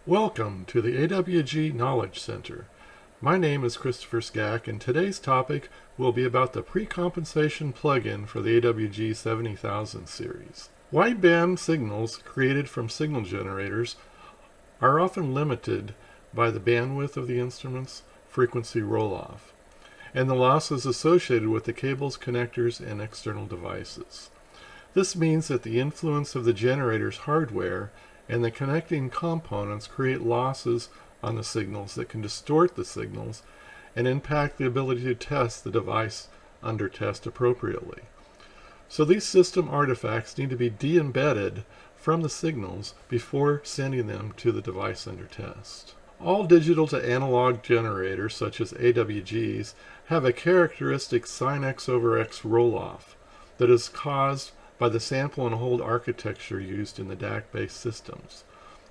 Welcome to the AWG Knowledge Center. My name is Christopher Skach, and today's topic will be about the Precompensation plugin for the AWG70000 series. Wideband signals created from signal generators are often limited by the bandwidth of the instrument's frequency roll-off and the losses associated with the cables, connectors, and external devices. This means that the influence of the generator's hardware and the connecting components create losses on the signals that can distort the signals and impact the ability to test the device under test appropriately. So these system artifacts need to be de-embedded from the signals before sending them to the device under test. All digital to analog generators, such as AWGs, have a characteristic sin x over x roll-off that is caused by the sample and hold architecture used in the DAC-based systems.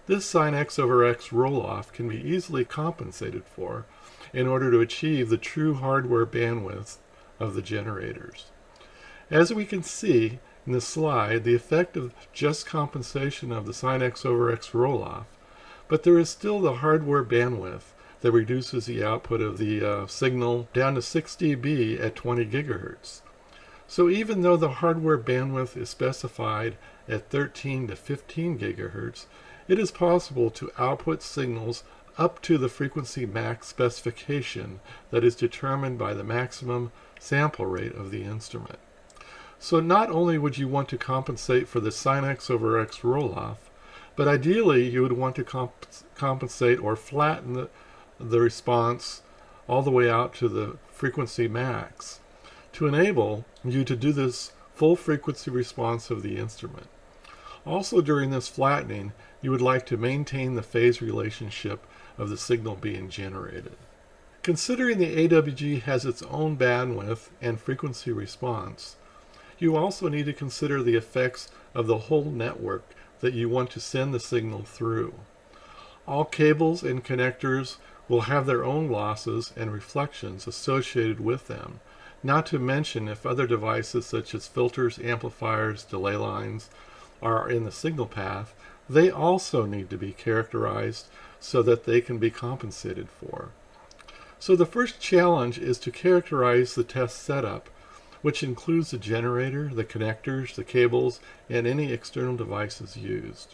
This sin x over x roll-off can be easily compensated for in order to achieve the true hardware bandwidth of the generators. As we can see in the slide, the effect of just compensation of the sin x over x roll-off, but there is still the hardware bandwidth that reduces the output of the signal down to 6 dB at 20 gigahertz. So even though the hardware bandwidth is specified at 13 to 15 gigahertz, it is possible to output signals up to the frequency max specification that is determined by the maximum sample rate of the instrument. So not only would you want to compensate for the sin x over x roll-off, but ideally you would want to compensate or flatten the response all the way out to the frequency max to enable you to do this full frequency response of the instrument. Also, during this flattening, you would like to maintain the phase relationship of the signal being generated. Considering the AWG has its own bandwidth and frequency response, you also need to consider the effects of the whole network that you want to send the signal through. All cables and connectors will have their own losses and reflections associated with them, not to mention if other devices such as filters, amplifiers, delay lines are in the signal path, they also need to be characterized so that they can be compensated for. So the first challenge is to characterize the test setup, which includes the generator, the connectors, the cables, and any external devices used.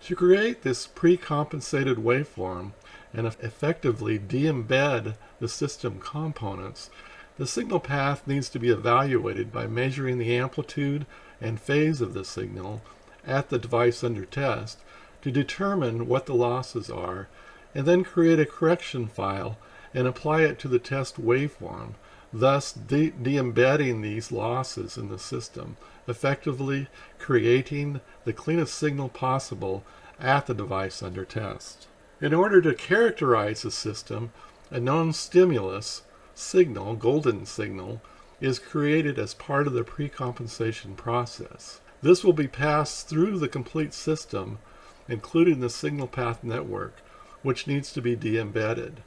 To create this pre-compensated waveform and effectively de-embed the system components, the signal path needs to be evaluated by measuring the amplitude and phase of the signal at the device under test to determine what the losses are, and then create a correction file and apply it to the test waveform, thus de-embedding these losses in the system, effectively creating the cleanest signal possible at the device under test. In order to characterize the system, a known stimulus signal, golden signal, is created as part of the precompensation process. This will be passed through the complete system, including the signal path network, which needs to be de-embedded.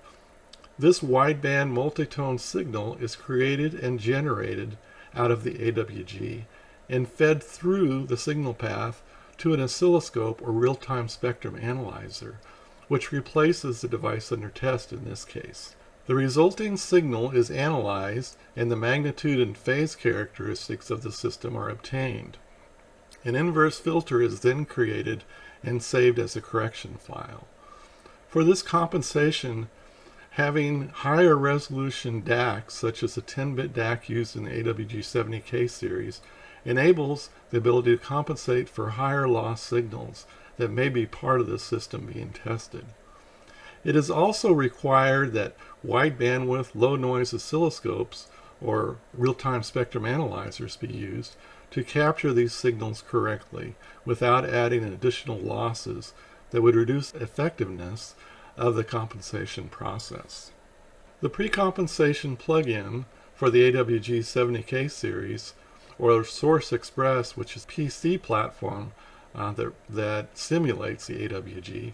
This wideband multitone signal is created and generated out of the AWG and fed through the signal path to an oscilloscope or real-time spectrum analyzer, which replaces the device under test in this case. The resulting signal is analyzed and the magnitude and phase characteristics of the system are obtained. An inverse filter is then created and saved as a correction file. For this compensation, having higher resolution DACs, such as the 10-bit DAC used in the AWG70000 series, enables the ability to compensate for higher loss signals that may be part of the system being tested. It is also required that wide bandwidth, low noise oscilloscopes or real-time spectrum analyzers be used to capture these signals correctly without adding additional losses that would reduce effectiveness of the compensation process. The Precompensation plugin for the AWG70000 series, or Source Express, which is a PC platform that simulates the AWG,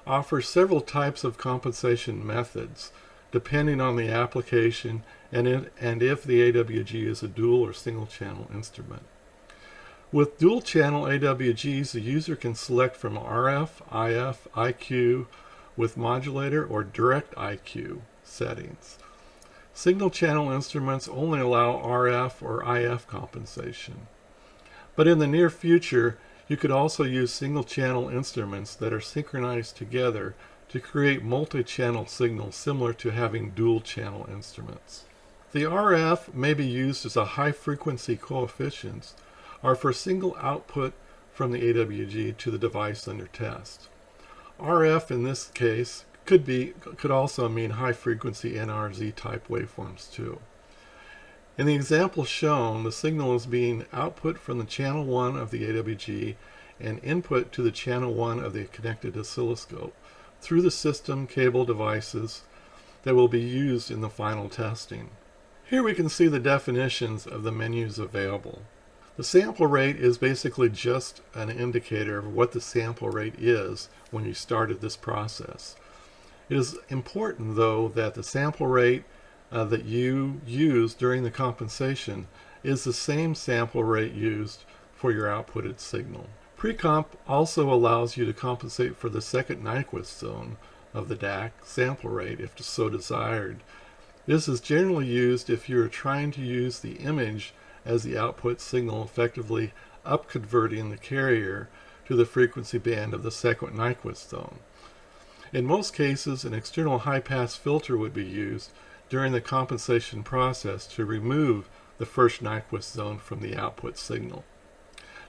offers several types of compensation methods depending on the application and if the AWG is a dual or single channel instrument. With dual-channel AWGs, the user can select from RF, IF, IQ with modulator or direct IQ settings. Single-channel instruments only allow RF or IF compensation. But in the near future, you could also use single-channel instruments that are synchronized together to create multi-channel signals similar to having dual-channel instruments. The RF may be used as a high-frequency coefficients or for single output from the AWG to the device under test. RF in this case could also mean high-frequency NRZ type waveforms too. In the example shown, the signal is being output from the channel 1 of the AWG and input to the channel 1 of the connected oscilloscope through the system cable devices that will be used in the final testing. Here we can see the definitions of the menus available. The sample rate is basically just an indicator of what the sample rate is when you started this process. It is important, though, that the sample rate that you use during the compensation is the same sample rate used for your outputted signal. Precomp also allows you to compensate for the second Nyquist zone of the DAC sample rate if so desired. This is generally used if you are trying to use the image as the output signal, effectively upconverting the carrier to the frequency band of the second Nyquist zone. In most cases, an external high-pass filter would be used during the compensation process to remove the first Nyquist zone from the output signal.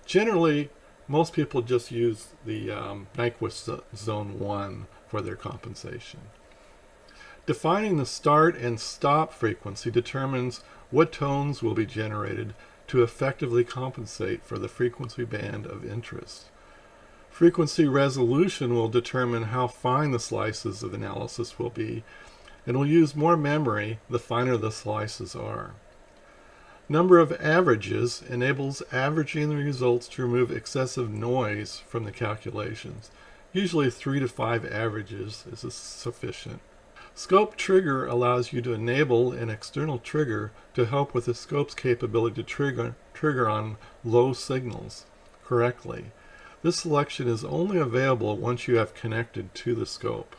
Generally, most people just use the Nyquist zone 1 for their compensation. Defining the start and stop frequency determines what tones will be generated to effectively compensate for the frequency band of interest. Frequency resolution will determine how fine the slices of analysis will be, and will use more memory the finer the slices are. Number of averages enables averaging the results to remove excessive noise from the calculations. Usually 3 to 5 averages is sufficient. Scope trigger allows you to enable an external trigger to help with the scope's capability to trigger on low signals correctly. This selection is only available once you have connected to the scope.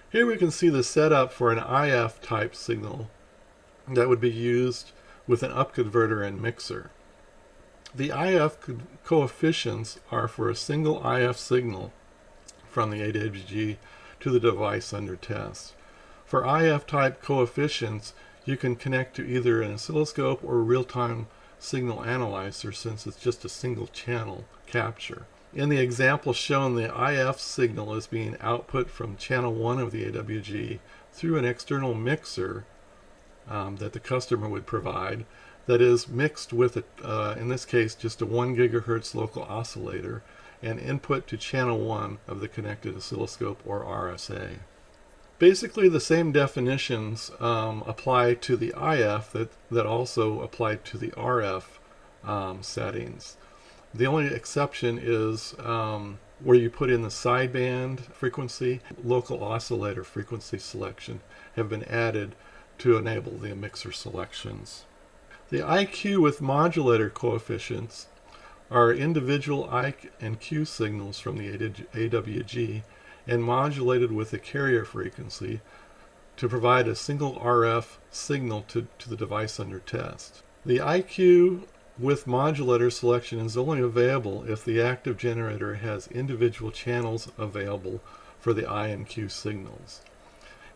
Here we can see the setup for an IF type signal that would be used with an upconverter and mixer. The IF coefficients are for a single IF signal from the AWG to the device under test. For IF type coefficients, you can connect to either an oscilloscope or a real-time signal analyzer, since it's just a single channel capture. In the example shown, the IF signal is being output from channel 1 of the AWG through an external mixer that the customer would provide, that is mixed with, in this case, just a 1 gigahertz local oscillator and input to channel 1 of the connected oscilloscope or RSA. Basically, the same definitions apply to the IF that also apply to the RF settings. The only exception is where you put in the sideband frequency. Local oscillator frequency selection have been added to enable the mixer selections. The IQ with modulator coefficients are individual I and Q signals from the AWG and modulated with a carrier frequency to provide a single RF signal to the device under test. The IQ with modulator selection is only available if the active generator has individual channels available for the I and Q signals.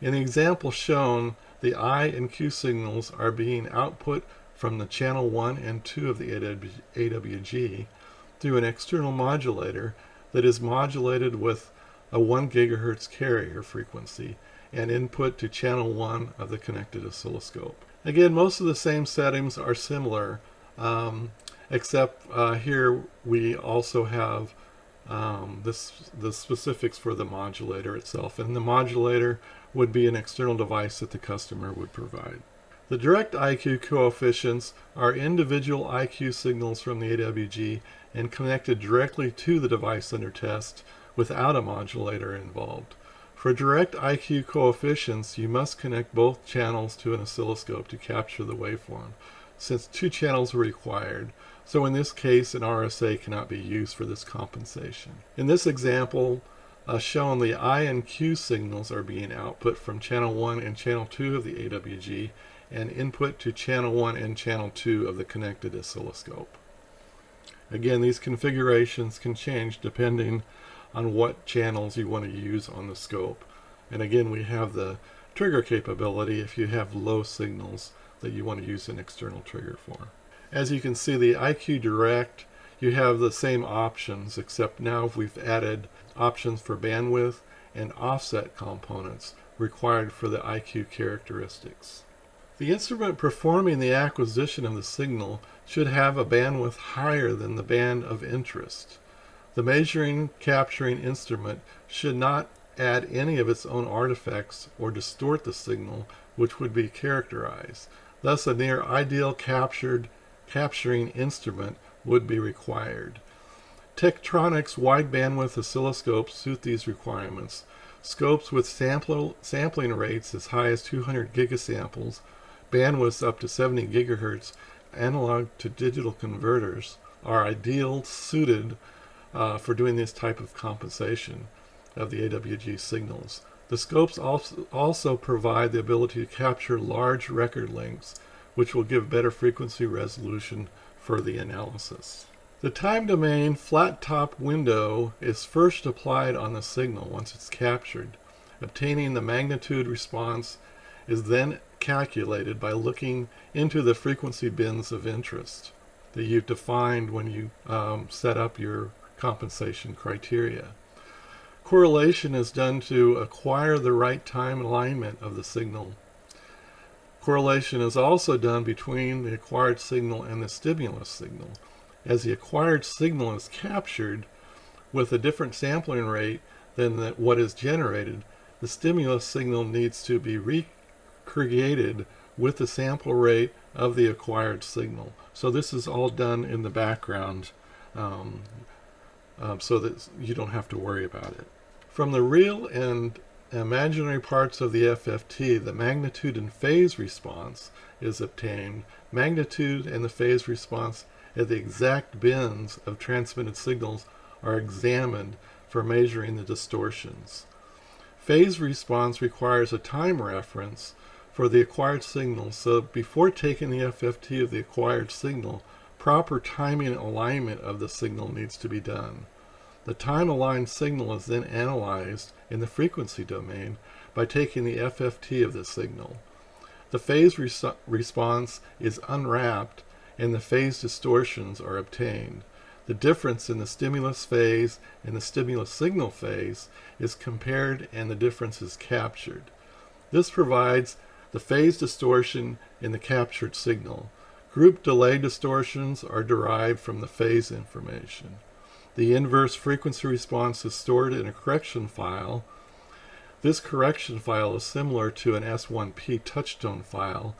In the example shown, the I and Q signals are being output from the channel 1 and 2 of the AWG through an external modulator that is modulated with a 1 gigahertz carrier frequency and input to channel 1 of the connected oscilloscope. Again, most of the same settings are similar, except here we also have the specifics for the modulator itself, and the modulator would be an external device that the customer would provide. The direct IQ coefficients are individual IQ signals from the AWG and connected directly to the device under test without a modulator involved. For direct IQ coefficients, you must connect both channels to an oscilloscope to capture the waveform, since 2 channels are required, So in this case, an RSA cannot be used for this compensation. In this example, shown, the I and Q signals are being output from channel 1 and channel 2 of the AWG and input to channel 1 and channel 2 of the connected oscilloscope. Again, these configurations can change depending on what channels you want to use on the scope. And again, we have the trigger capability if you have low signals that you want to use an external trigger for. As you can see, the IQ Direct, you have the same options, except now we've added options for bandwidth and offset components required for the IQ characteristics. The instrument performing the acquisition of the signal should have a bandwidth higher than the band of interest. The measuring capturing instrument should not add any of its own artifacts or distort the signal, which would be characterized. Thus, a near ideal capturing instrument would be required. Tektronix wide bandwidth oscilloscopes suit these requirements. Scopes with sampling rates as high as 200 gigasamples, bandwidths up to 70 gigahertz, analog to digital converters are ideal suited for doing this type of compensation of the AWG signals. The scopes also provide the ability to capture large record lengths, which will give better frequency resolution for the analysis. The time domain flat top window is first applied on the signal once it's captured. Obtaining the magnitude response is then calculated by looking into the frequency bins of interest that you've defined when you set up your compensation criteria. Correlation is done to acquire the right time alignment of the signal. Correlation is also done between the acquired signal and the stimulus signal. As the acquired signal is captured with a different sampling rate than what is generated, the stimulus signal needs to be recreated with the sample rate of the acquired signal. So this is all done in the background so that you don't have to worry about it. From the real and imaginary parts of the FFT, the magnitude and phase response is obtained. Magnitude and the phase response at the exact bins of transmitted signals are examined for measuring the distortions. Phase response requires a time reference for the acquired signal, so before taking the FFT of the acquired signal, proper timing and alignment of the signal needs to be done. The time-aligned signal is then analyzed in the frequency domain by taking the FFT of the signal. The phase response is unwrapped and the phase distortions are obtained. The difference in the stimulus phase and the stimulus signal phase is compared and the difference is captured. This provides the phase distortion in the captured signal. Group delay distortions are derived from the phase information. The inverse frequency response is stored in a correction file. This correction file is similar to an S1P touchstone file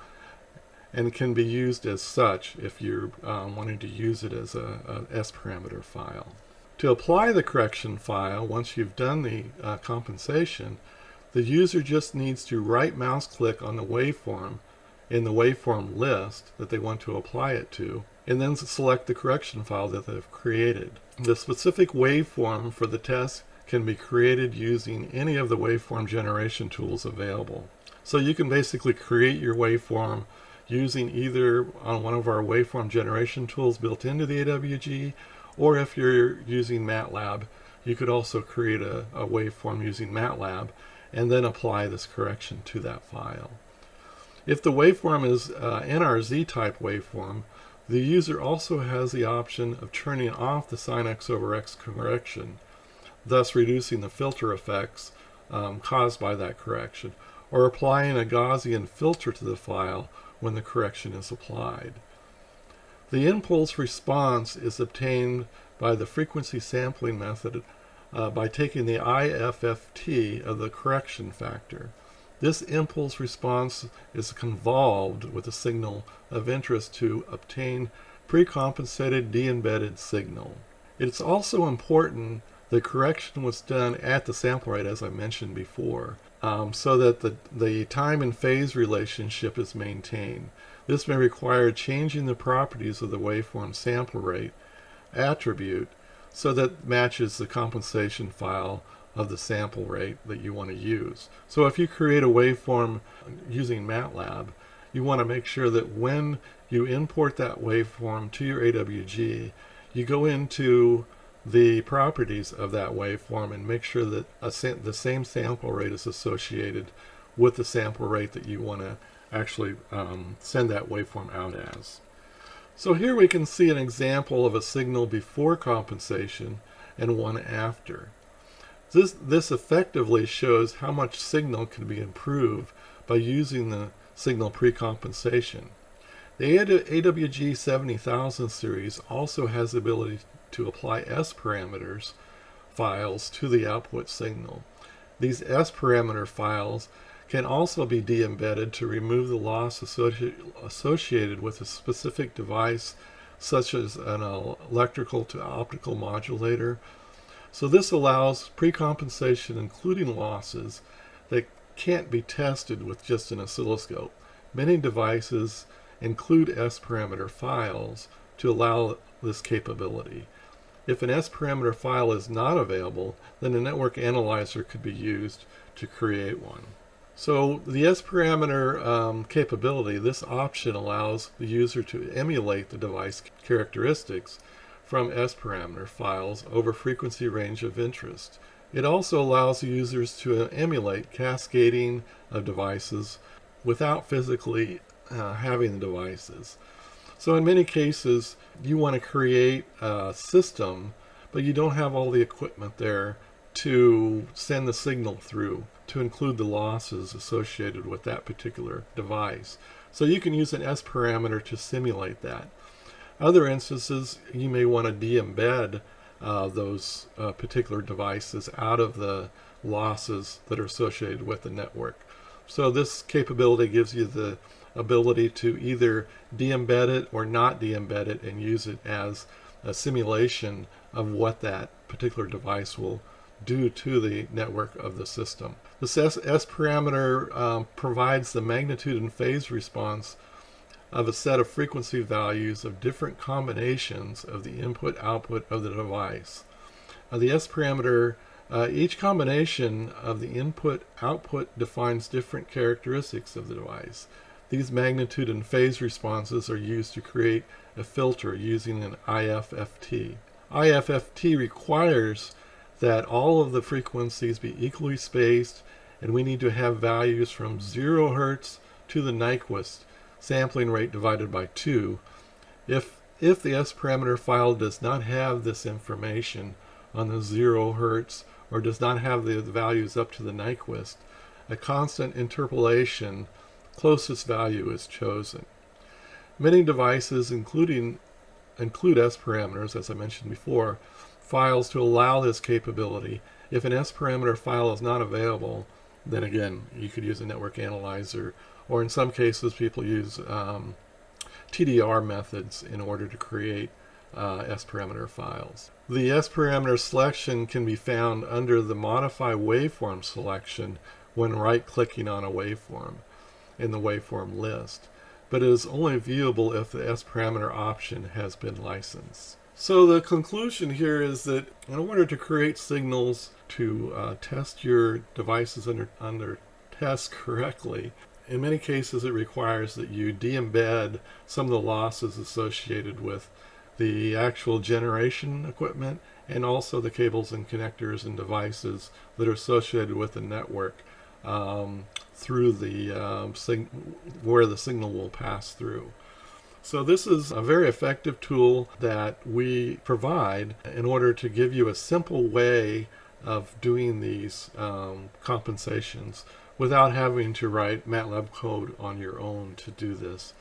and can be used as such if you're wanting to use it as a S parameter file. To apply the correction file, once you've done the compensation, the user just needs to right mouse click on the waveform in the waveform list that they want to apply it to, and then select the correction file that they've created. The specific waveform for the test can be created using any of the waveform generation tools available. So you can basically create your waveform using either on one of our waveform generation tools built into the AWG, or if you're using MATLAB, you could also create a waveform using MATLAB and then apply this correction to that file. If the waveform is NRZ type waveform, the user also has the option of turning off the sin x over x correction, thus reducing the filter effects caused by that correction, or applying a Gaussian filter to the file when the correction is applied. The impulse response is obtained by the frequency sampling method by taking the IFFT of the correction factor. This impulse response is convolved with a signal of interest to obtain precompensated de-embedded signal. It's also important the correction was done at the sample rate, as I mentioned before, so that the time and phase relationship is maintained. This may require changing the properties of the waveform sample rate attribute so that it matches the compensation file of the sample rate that you want to use. So if you create a waveform using MATLAB, you want to make sure that when you import that waveform to your AWG, you go into the properties of that waveform and make sure that the same sample rate is associated with the sample rate that you want to actually send that waveform out as. So here we can see an example of a signal before compensation and one after. This effectively shows how much signal can be improved by using the signal precompensation. The AWG70000 series also has the ability to apply S parameters files to the output signal. These S parameter files can also be de-embedded to remove the loss associated with a specific device, such as an electrical to optical modulator. So this allows precompensation, including losses that can't be tested with just an oscilloscope. Many devices include S parameter files to allow this capability. If an S parameter file is not available, then a network analyzer could be used to create one. So the S parameter capability, this option allows the user to emulate the device characteristics from S parameter files over frequency range of interest. It also allows the users to emulate cascading of devices without physically having the devices. So in many cases, you want to create a system, but you don't have all the equipment there to send the signal through, to include the losses associated with that particular device. So you can use an S parameter to simulate that. Other instances, you may want to de-embed those particular devices out of the losses that are associated with the network. So this capability gives you the ability to either de-embed it or not de-embed it and use it as a simulation of what that particular device will do to the network of the system. This S parameter provides the magnitude and phase response of a set of frequency values of different combinations of the input-output of the device. The S parameter, each combination of the input-output defines different characteristics of the device. These magnitude and phase responses are used to create a filter using an IFFT. IFFT requires that all of the frequencies be equally spaced, and we need to have values from 0 Hertz to the Nyquist sampling rate divided by 2. If the S parameter file does not have this information on the 0 Hertz or does not have the values up to the Nyquist, a constant interpolation closest value is chosen. Many devices include S parameters, as I mentioned before, files to allow this capability. If an S parameter file is not available, then again, you could use a network analyzer, or in some cases people use TDR methods in order to create S parameter files. The S parameter selection can be found under the Modify Waveform selection when right-clicking on a waveform in the waveform list, but it is only viewable if the S parameter option has been licensed. So the conclusion here is that in order to create signals to test your devices under test correctly, in many cases it requires that you de-embed some of the losses associated with the actual generation equipment and also the cables and connectors and devices that are associated with the network through the where the signal will pass through. So this is a very effective tool that we provide in order to give you a simple way of doing these compensations without having to write MATLAB code on your own to do this.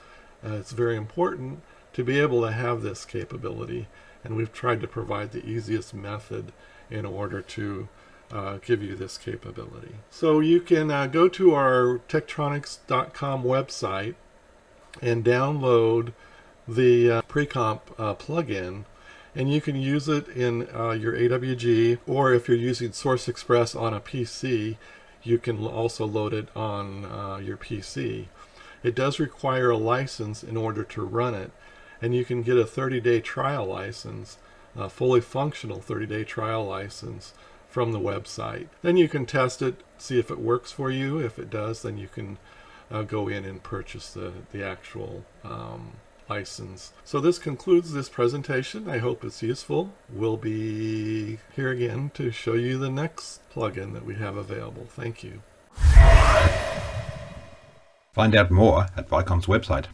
It's very important to be able to have this capability, and we've tried to provide the easiest method in order to give you this capability. So you can go to our Tektronix.com website and download the Precomp plugin, and you can use it in your AWG, or if you're using Source Express on a PC, you can also load it on your PC. It does require a license in order to run it, and you can get a 30-day trial license, a fully functional 30-day trial license from the website. Then you can test it, see if it works for you. If it does, then you can go in and purchase the actual license. So this concludes this presentation. I hope it's useful. We'll be here again to show you the next plugin that we have available. Thank you. Find out more at Vicom's website.